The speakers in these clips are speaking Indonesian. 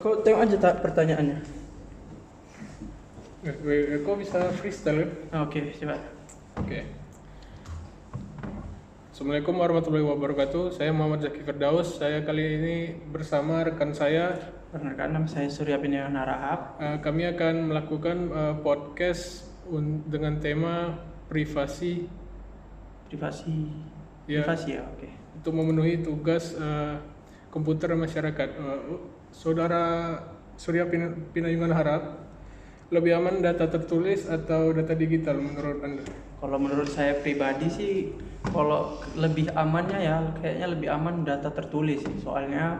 Kau tengok aja tak pertanyaannya. Kok bisa freestyle kan? Oke, coba. Oke. Assalamualaikum warahmatullahi wabarakatuh. Saya Muhammad Zaki Firdaus. Saya kali ini bersama rekan saya. Perkenalkan, nama saya Surya Pinion Harahap. Kami akan melakukan podcast dengan tema privasi. Ya. Privasi ya, oke. Untuk memenuhi tugas komputer masyarakat. Saudara Surya Pinayon Harahap, lebih aman data tertulis atau data digital menurut Anda? Kalau menurut saya pribadi sih, kalau lebih amannya ya kayaknya lebih aman data tertulis sih. Soalnya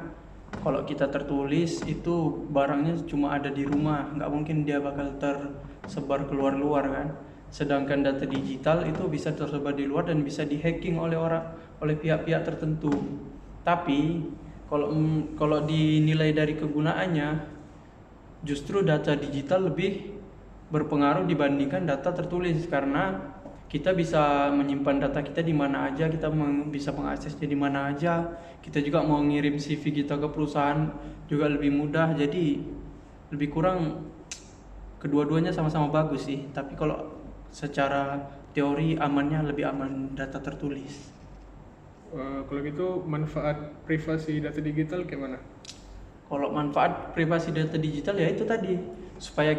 kalau kita tertulis itu barangnya cuma ada di rumah, nggak mungkin dia bakal tersebar keluar-luar kan. Sedangkan data digital itu bisa tersebar di luar dan bisa di-hacking oleh pihak-pihak tertentu. Tapi kalau dinilai dari kegunaannya, justru data digital lebih berpengaruh dibandingkan data tertulis, karena kita bisa menyimpan data kita di mana aja, kita bisa mengaksesnya di mana aja. Kita juga mau ngirim CV kita ke perusahaan juga lebih mudah. Jadi lebih kurang kedua-duanya sama-sama bagus sih. Tapi kalau secara teori amannya lebih aman data tertulis. Kalau gitu manfaat privasi data digital gimana? Kalau manfaat privasi data digital ya itu tadi, supaya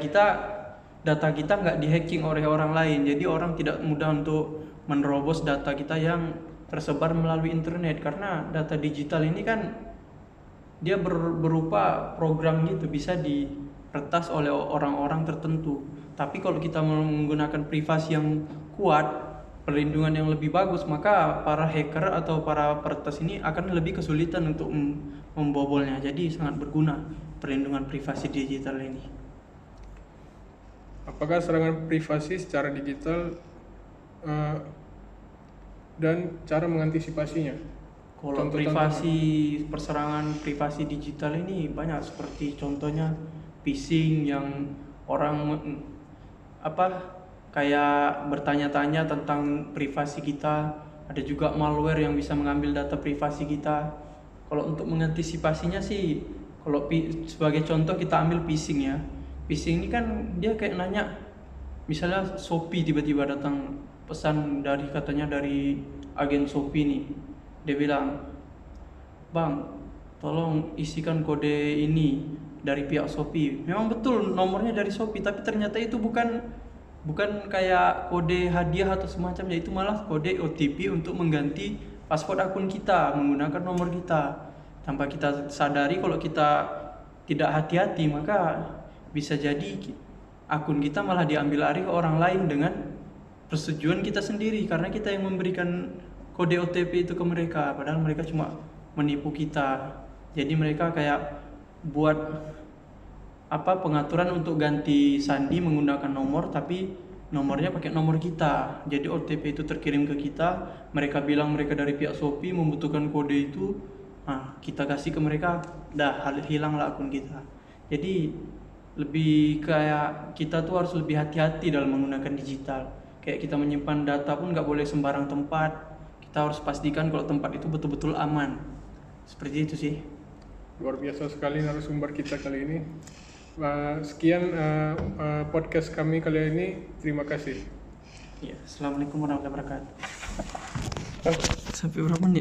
data kita nggak di-hacking oleh orang lain. Jadi orang tidak mudah untuk menerobos data kita yang tersebar melalui internet, karena data digital ini kan dia berupa program gitu, bisa diretas oleh orang-orang tertentu. Tapi kalau kita menggunakan privasi yang kuat, perlindungan yang lebih bagus, maka para hacker atau para peretas ini akan lebih kesulitan untuk membobolnya. Jadi sangat berguna perlindungan privasi digital ini. Apakah serangan privasi secara digital dan cara mengantisipasinya? Kalau perserangan privasi digital ini banyak, seperti contohnya phishing yang orang kayak bertanya-tanya tentang privasi kita. Ada juga malware yang bisa mengambil data privasi kita. Kalau untuk mengantisipasinya sih, kalau sebagai contoh kita ambil phishing ya. Phishing ini kan dia kayak nanya, misalnya Shopee tiba-tiba datang pesan katanya dari agen Shopee nih. Dia bilang, "Bang, tolong isikan kode ini dari pihak Shopee." Memang betul nomornya dari Shopee, tapi ternyata itu bukan kayak kode hadiah atau semacamnya, itu malah kode OTP untuk mengganti password akun kita menggunakan nomor kita. Tanpa kita sadari, kalau kita tidak hati-hati, maka bisa jadi akun kita malah diambil alih orang lain dengan persetujuan kita sendiri, karena kita yang memberikan kode OTP itu ke mereka, padahal mereka cuma menipu kita. Jadi mereka kayak buat pengaturan untuk ganti sandi menggunakan nomor, tapi nomornya pakai nomor kita. Jadi OTP itu terkirim ke kita, mereka bilang mereka dari pihak Shopee membutuhkan kode itu, kita kasih ke mereka, hilanglah akun kita. Jadi lebih kayak kita tuh harus lebih hati-hati dalam menggunakan digital. Kayak kita menyimpan data pun nggak boleh sembarang tempat. Kita harus pastikan kalau tempat itu betul-betul aman. Seperti itu sih. Luar biasa sekali narasumber kita kali ini. Sekian podcast kami kali ini. Terima kasih. Ya, Assalamualaikum warahmatullahi wabarakatuh. Sampai berapa menit?